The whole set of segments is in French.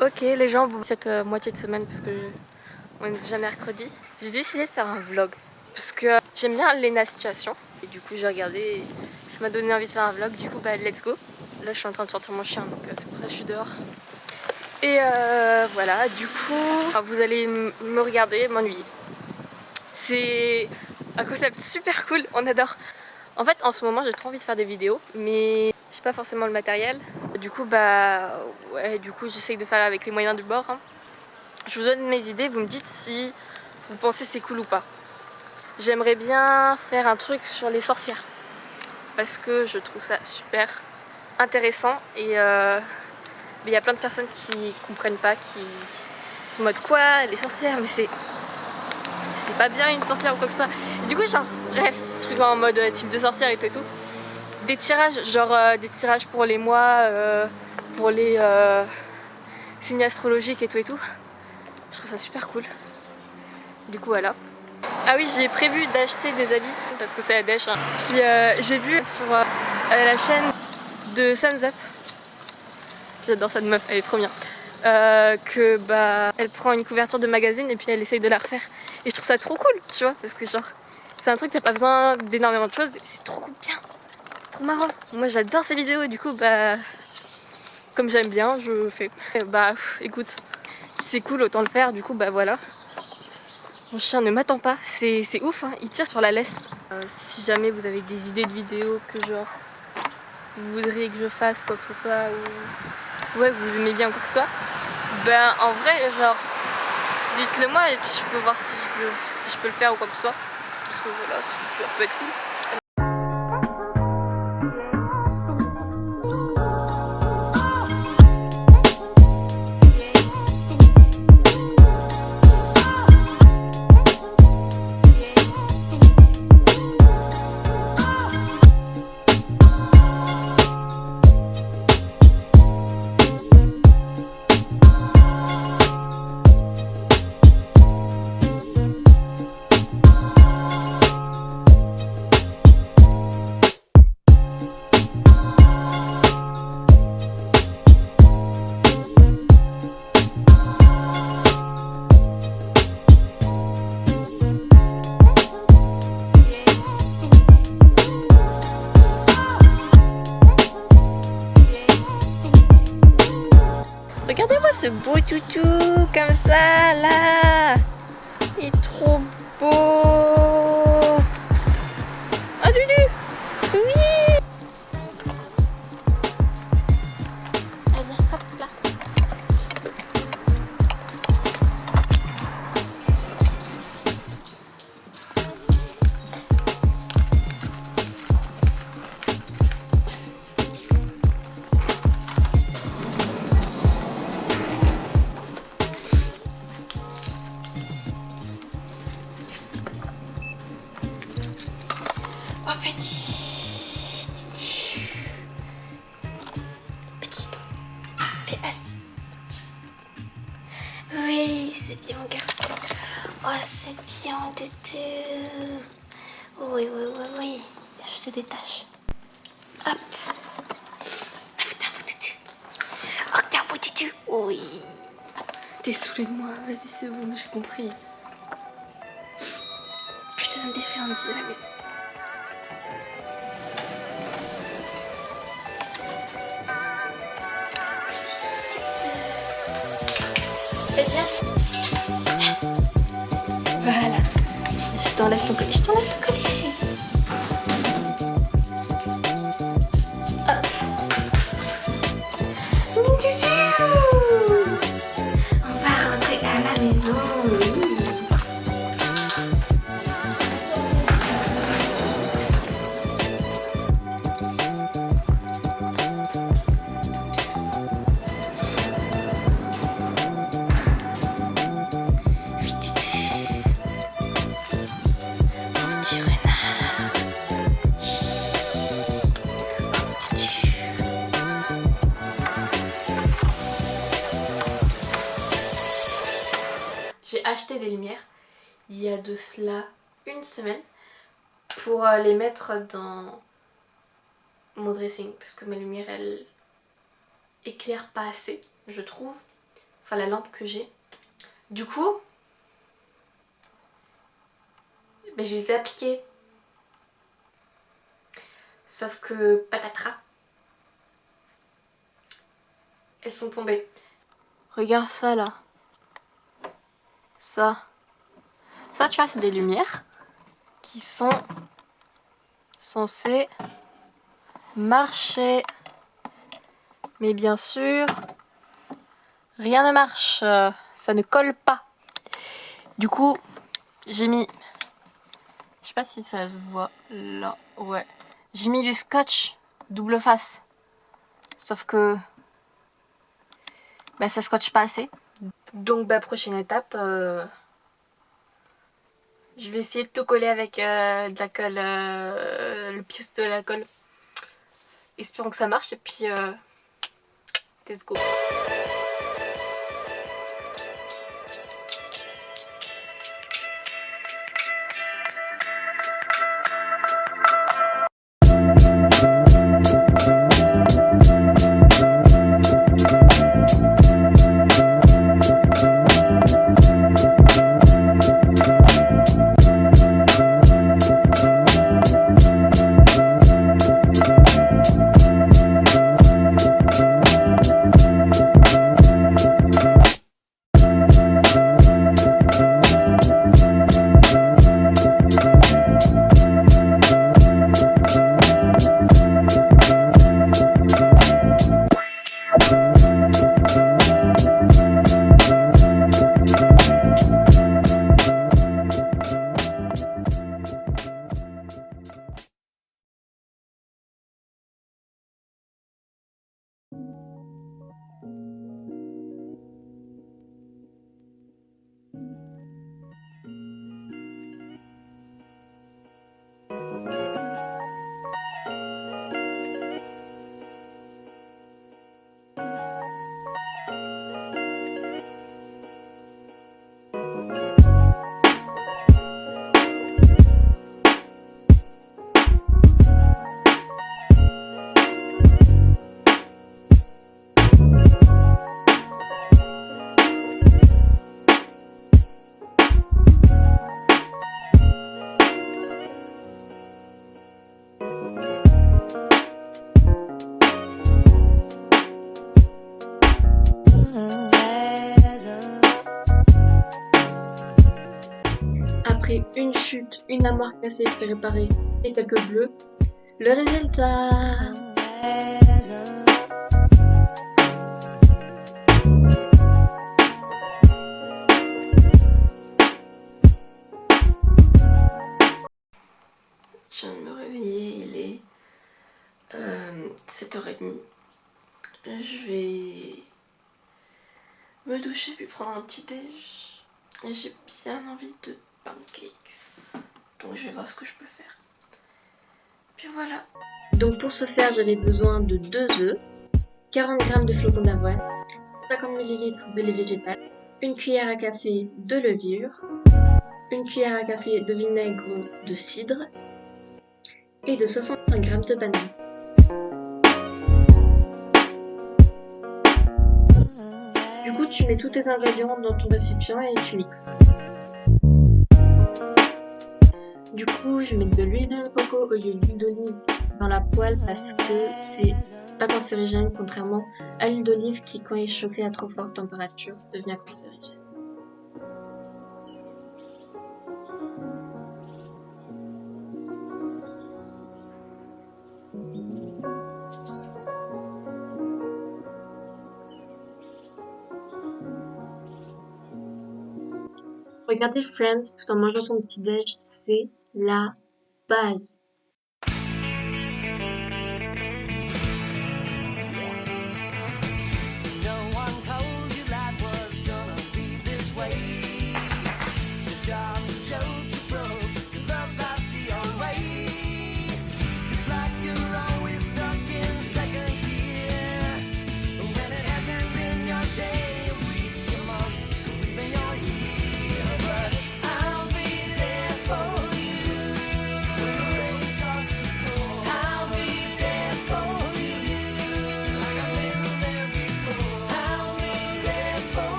Ok les gens, bon, cette moitié de semaine parce que on est déjà mercredi, j'ai décidé de faire un vlog parce que j'aime bien Lena Situation et du coup j'ai regardé et ça m'a donné envie de faire un vlog, du coup bah let's go. Là je suis en train de sortir mon chien donc c'est pour ça que je suis dehors. Et voilà, du coup vous allez me regarder, m'ennuyer. C'est un concept super cool, on adore. En fait en ce moment j'ai trop envie de faire des vidéos mais j'ai pas forcément le matériel. Du coup bah ouais, du coup j'essaye de faire avec les moyens du bord hein. Je vous donne mes idées, vous me dites si vous pensez c'est cool ou pas. J'aimerais bien faire un truc sur les sorcières parce que je trouve ça super intéressant et il y a plein de personnes qui comprennent pas, qui sont en mode quoi les sorcières, mais c'est pas bien une sorcière ou quoi que ce soit. Et du coup genre bref, truc en mode type de sorcière et tout. Des tirages, genre des tirages pour les mois, pour les signes astrologiques et tout. Je trouve ça super cool. Du coup voilà. Ah oui, j'ai prévu d'acheter des habits parce que c'est la dèche. Hein. Puis j'ai vu sur la chaîne de Sun's Up, j'adore cette meuf, elle est trop bien, que bah elle prend une couverture de magazine et puis elle essaye de la refaire. Et je trouve ça trop cool, tu vois, parce que genre c'est un truc t'as pas besoin d'énormément de choses, c'est trop bien, c'est trop marrant. Moi j'adore ces vidéos et du coup bah comme j'aime bien, je fais. Et bah écoute, si c'est cool autant le faire, du coup bah voilà. Mon chien ne m'attend pas, c'est ouf, hein, il tire sur la laisse. Si jamais vous avez des idées de vidéos que genre vous voudriez que je fasse quoi que ce soit ou ouais, que vous aimez bien quoi que ce soit, ben en vrai genre dites-le moi et puis je peux voir si je peux le faire ou quoi que ce soit. Parce que voilà, ça peut être cool. Regardez-moi ce beau toutou comme ça là. Il est trop beau. Ah Dudu. Oui. Allez viens, hop là. Oh petit. Petit. Fais assis. Oui, c'est bien mon garçon. Oh c'est bien Dudu. Oui, oui, oui, oui. Je te détache. Hop. Ah, t'es un beau Dudu. Oh, t'es un beau Dudu. Oui. T'es saoulé de moi. Vas-y, c'est bon, j'ai compris. Je te donne des friandises à la maison. Voilà. Je t'enlève ton collier. Je t'enlève ton collier. Hop. On va rentrer à la maison. Oui. J'ai acheté des lumières il y a de cela une semaine pour les mettre dans mon dressing parce que ma lumière elle éclaire pas assez je trouve. enfin la lampe que j'ai. Du coup, ben, je les ai appliquées. Sauf que patatras, elles sont tombées. Regarde ça là. Ça tu vois, c'est des lumières qui sont censées marcher. Mais bien sûr, rien ne marche. Ça ne colle pas. Du coup, j'ai mis... Je sais pas si ça se voit là. Ouais. J'ai mis du scotch double face. Sauf que... bah, ça scotche pas assez. Donc bah, prochaine étape... je vais essayer de tout coller avec de la colle, le pioust de la colle. Espérons que ça marche et puis let's go. Après une chute, une armoire cassée fait réparer et quelques bleus, le résultat... Je viens de me réveiller, il est 7h30. Je vais me doucher puis prendre un petit déj. Et j'ai bien envie de pancakes. Donc je vais voir ce que je peux faire. Puis voilà. Donc pour ce faire, j'avais besoin de 2 œufs, 40 g de flocons d'avoine, 50 ml de lait végétal, une cuillère à café de levure, une cuillère à café de vinaigre de cidre et de 65 g de banane. Du coup, tu mets tous tes ingrédients dans ton récipient et tu mixes. Du coup, je mets de l'huile de coco au lieu de l'huile d'olive dans la poêle parce que c'est pas cancérigène, contrairement à l'huile d'olive qui, quand elle est chauffée à trop forte température, devient cancérigène. Regarder Friends tout en mangeant son petit déj, c'est la base.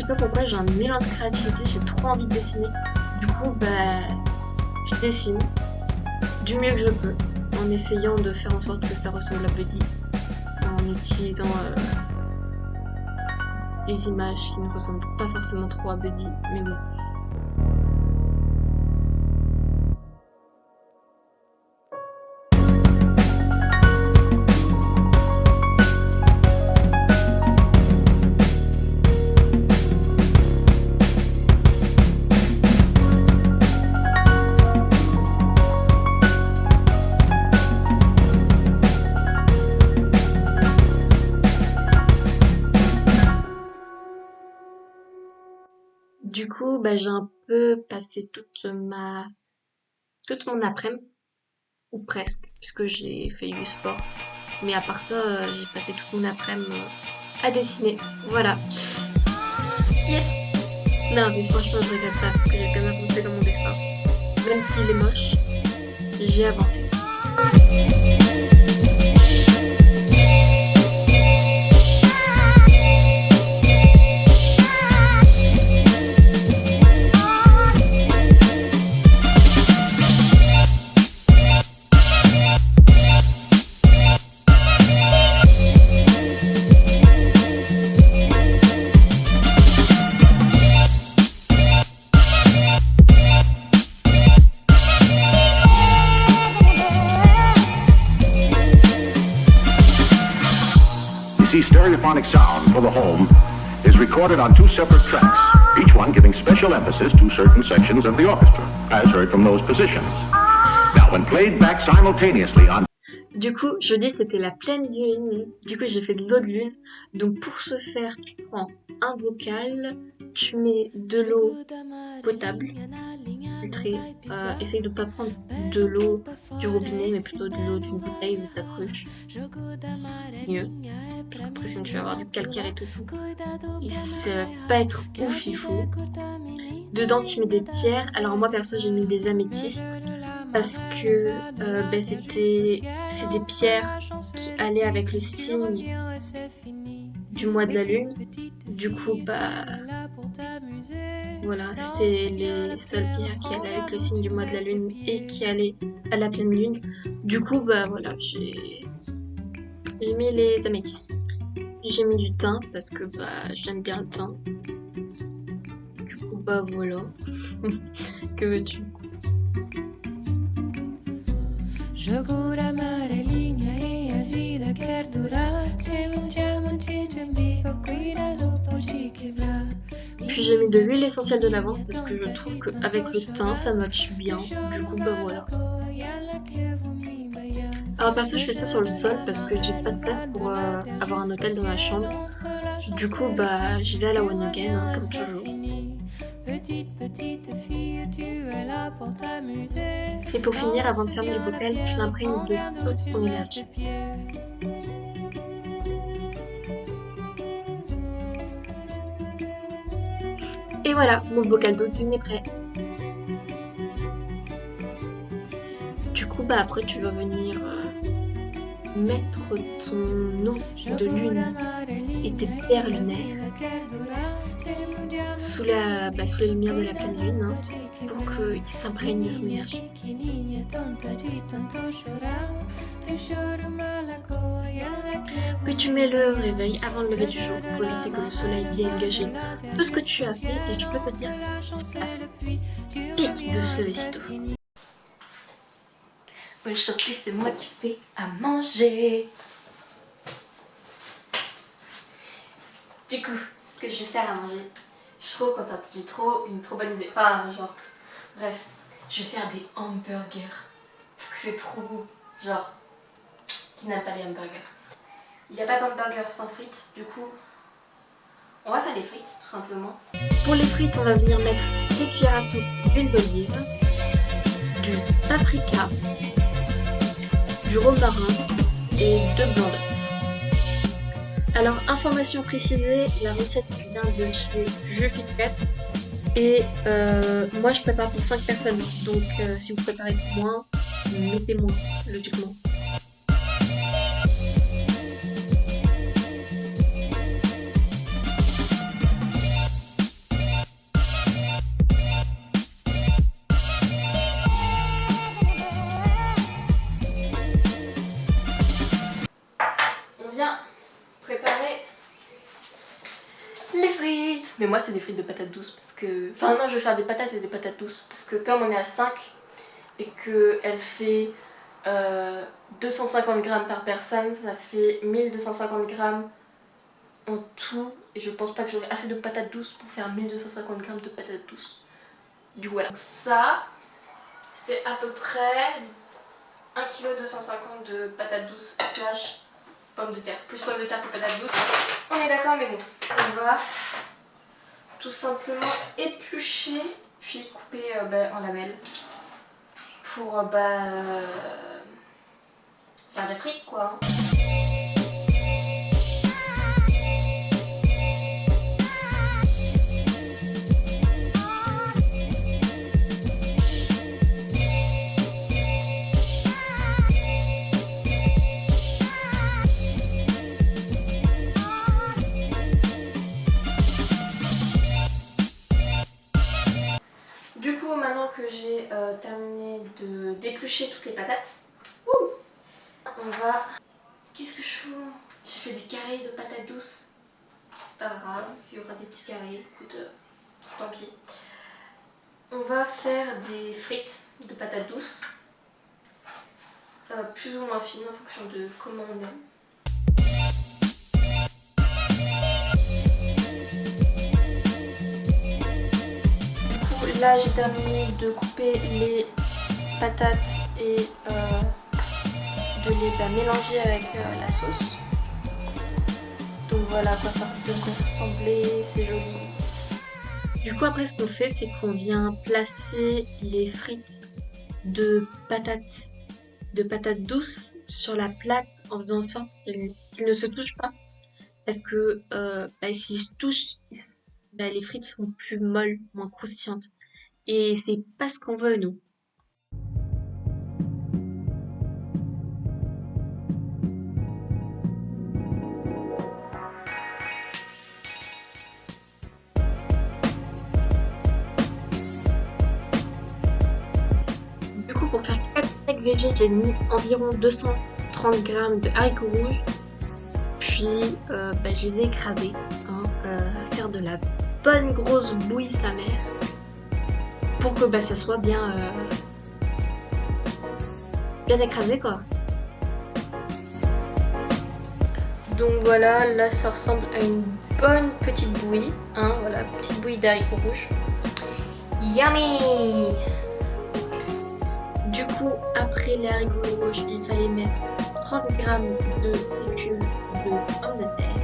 sais pas pourquoi, j'ai un élan de créativité, j'ai trop envie de dessiner. Du coup, bah, je dessine du mieux que je peux, en essayant de faire en sorte que ça ressemble à Buddy, en utilisant des images qui ne ressemblent pas forcément trop à Buddy, mais bon. Du coup, bah, j'ai un peu passé toute mon après-midi, ou presque, puisque j'ai fait du sport. Mais à part ça, j'ai passé toute mon après-midi à dessiner. Voilà. Yes! Non, mais franchement, je regrette pas parce que j'ai quand même avancé dans mon dessin. Même s'il est moche, j'ai avancé. Stereophonic sound for the home is recorded on 2 separate tracks, each one giving special emphasis to certain sections of the orchestra, as heard from those positions. Now, when played back simultaneously on... Du coup, jeudi c'était la pleine lune, du coup j'ai fait de l'eau de lune. Donc pour ce faire, tu prends un bocal, tu mets de l'eau potable, filtrée. Essaye de ne pas prendre de l'eau du robinet, mais plutôt de l'eau d'une bouteille ou de la cruche. C'est mieux. Parce qu'après sinon tu vas avoir du calcaire et tout. Et ça va pas être ouf, il faut. Dedans tu mets des pierres. Alors moi perso j'ai mis des améthystes. Parce que c'est des pierres qui allaient avec le signe du mois de la lune. Du coup, bah voilà, c'était les seules pierres qui allaient avec le signe du mois de la lune et qui allaient à la pleine lune. Du coup, bah voilà, j'ai mis les améthystes. J'ai mis du thym parce que bah j'aime bien le thym. Du coup, bah voilà. Que veux-tu? Jogo amarelinha e a vida quer durar. Tem diamante de umbigo, cuidado pode quebrar. Puis j'ai mis de l'huile essentielle de lavande parce que je trouve qu'avec le thym ça matche bien. Du coup bah voilà. Alors perso je fais ça sur le sol parce que j'ai pas de place pour avoir un hôtel dans ma chambre. Du coup bah j'y vais à la one again hein, comme toujours. Petite fille, tu es là pour t'amuser. Et pour finir, avant de fermer le bocal, tu l'imprègnes de toute ton énergie. Et voilà, mon bocal d'eau de lune est prêt. Du coup, bah après, tu vas venir mettre ton eau de lune et tes pierres lunaires sous la lumière de la pleine lune hein, pour qu'ils s'imprègnent de son énergie. Puis tu mets le réveil avant le lever du jour pour éviter que le soleil vienne gâcher tout ce que tu as fait et je peux te dire ça pique de se lever si tôt. Aujourd'hui c'est moi qui fais à manger. Du coup, ce que je vais faire à manger, je suis trop contente, j'ai une trop bonne idée. Enfin, genre, bref, je vais faire des hamburgers. Parce que c'est trop beau. Genre, qui n'aime pas les hamburgers? Il n'y a pas d'hamburger sans frites, du coup, on va faire des frites, tout simplement. Pour les frites, on va venir mettre 6 cuillères à soupe d'huile d'olive, du paprika, du romarin et 2 blancs d'œufs. Alors, information précisée, la recette vient de chez Jeux Fitcat et moi je prépare pour 5 personnes, donc si vous préparez pour moins, mettez moins, logiquement. les frites. Mais moi c'est des frites de patates douces parce que... Enfin non, je vais faire des patates et des patates douces parce que comme on est à 5 et qu'elle fait 250 grammes par personne, ça fait 1250 grammes en tout. Et je pense pas que j'aurai assez de patates douces pour faire 1250 grammes de patates douces. Du coup voilà. Ça, c'est à peu près 1,250 kg de patates douces slash pommes de terre. Plus pommes de terre que patates douces. On est d'accord, mais bon. On va tout simplement éplucher puis couper en lamelles pour faire des frites quoi. Du coup, maintenant que j'ai terminé de d'éplucher toutes les patates, on va... Qu'est-ce que je fous? J'ai fait des carrés de patates douces. C'est pas grave, il y aura des petits carrés. Écoute, tant pis. On va faire des frites de patates douces. Plus ou moins fines en fonction de comment on aime. Là j'ai terminé de couper les patates et de les mélanger avec la sauce. Donc voilà à quoi ça devrait ressembler, c'est joli. Du coup après ce qu'on fait c'est qu'on vient placer les frites de patates douces sur la plaque en faisant en sorte qu'ils ne se touchent pas. Parce que s'ils se touchent, les frites sont plus molles, moins croustillantes. Et c'est pas ce qu'on veut nous. Du coup pour faire 4 steaks végé, j'ai mis environ 230 grammes de haricots rouges. Puis je les ai écrasés à faire de la bonne grosse bouillie sa mère. Pour que ça soit bien écrasé quoi. Donc voilà, là ça ressemble à une bonne petite bouillie, voilà, petite bouillie d'haricots rouges. Yummy! Du coup, après les haricots rouges, il fallait mettre 30 grammes de fécule de pommes de terre.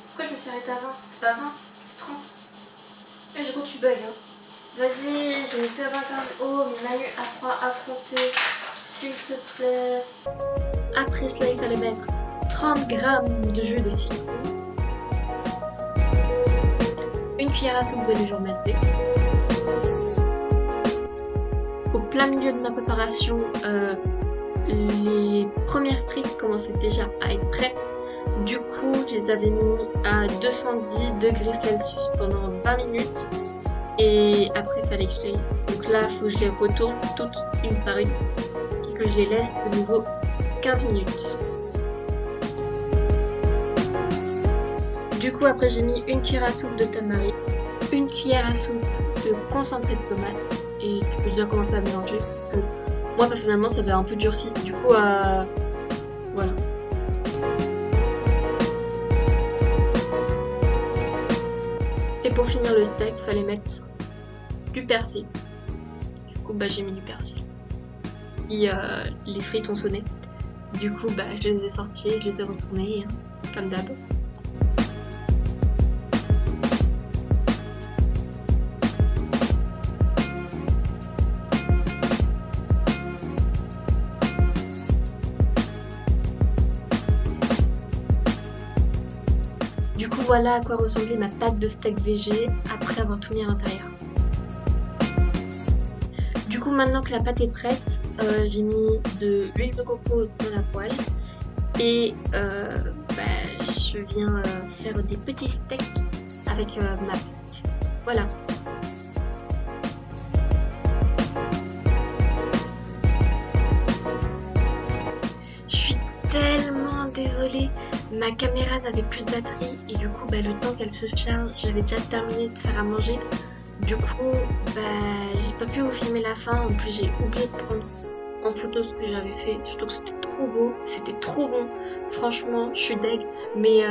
Pourquoi je me suis arrêtée à 20? C'est pas 20, c'est 30. Et je crois que tu bugs Vas-y, j'ai mis que 20 grammes. Oh, mais Manu apprends à compter, s'il te plaît. Après cela, il fallait mettre 30 grammes de jus de citron. Une cuillère à soupe de légère malté. Au plein milieu de ma préparation, les premières frites commençaient déjà à être prêtes. Du coup, je les avais mis à 210 degrés Celsius pendant 20 minutes. Et après, il fallait que je les... Donc là, il faut que je les retourne toutes une par une. Et que je les laisse de nouveau 15 minutes. Du coup, après, j'ai mis une cuillère à soupe de tamari, une cuillère à soupe de concentré de tomate. Et tu peux déjà commencer à mélanger. Parce que moi, personnellement, ça avait un peu durci. Du coup, voilà. Et pour finir le steak, il fallait mettre du persil. Du coup, j'ai mis du persil. Et les frites ont sonné. Du coup, je les ai sorties, je les ai retournées, comme d'hab. Du coup, voilà à quoi ressemblait ma pâte de steak végé après avoir tout mis à l'intérieur. Du coup, maintenant que la pâte est prête, j'ai mis de l'huile de coco dans la poêle et je viens faire des petits steaks avec ma pâte. Voilà. Je suis tellement désolée. Ma caméra n'avait plus de batterie et du coup le temps qu'elle se charge, j'avais déjà terminé de faire à manger. Du coup j'ai pas pu vous filmer la fin, en plus j'ai oublié de prendre en photo ce que j'avais fait, surtout que c'était trop beau, c'était trop bon. Franchement, je suis deg. Mais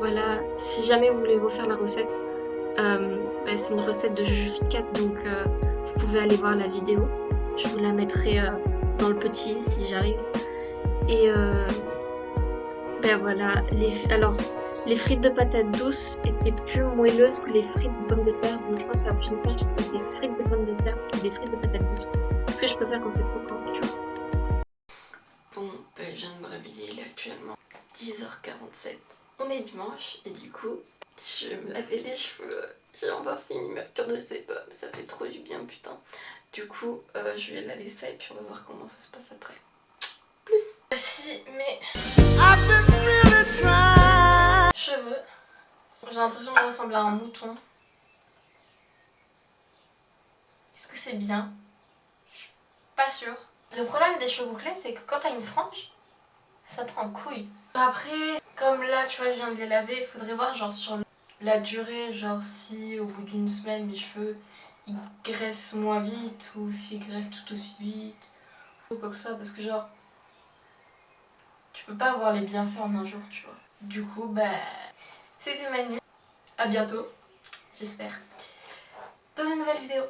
voilà, si jamais vous voulez refaire la recette, c'est une recette de Juju Fit Cat, donc vous pouvez aller voir la vidéo. Je vous la mettrai dans le petit si j'arrive. Et voilà, les frites de patates douces étaient plus moelleuses que les frites de pommes de terre. Donc je pense que la prochaine fois, je ferai des frites de pommes de terre ou des frites de patates douces. Parce que je préfère quand c'est croquant, tu vois. Bon, je viens de me réveiller, il est actuellement 10h47. On est dimanche et du coup, je me lavais les cheveux. J'ai enfin fini ma cure de sébum, ça fait trop du bien, putain. Du coup, je vais laver ça et puis on va voir comment ça se passe après. Plus. Voici mes cheveux. J'ai l'impression de ressembler à un mouton. Est-ce que c'est bien? Je suis pas sûre. Le problème des cheveux bouclés, c'est que quand t'as une frange, ça prend couille. Après, comme là, tu vois, je viens de les laver, il faudrait voir genre sur la durée, genre si au bout d'une semaine mes cheveux ils graissent moins vite ou s'ils graissent tout aussi vite ou quoi que ce soit, parce que genre tu peux pas avoir les bienfaits en un jour, tu vois. Du coup, c'était ma nuit. À bientôt, j'espère, dans une nouvelle vidéo.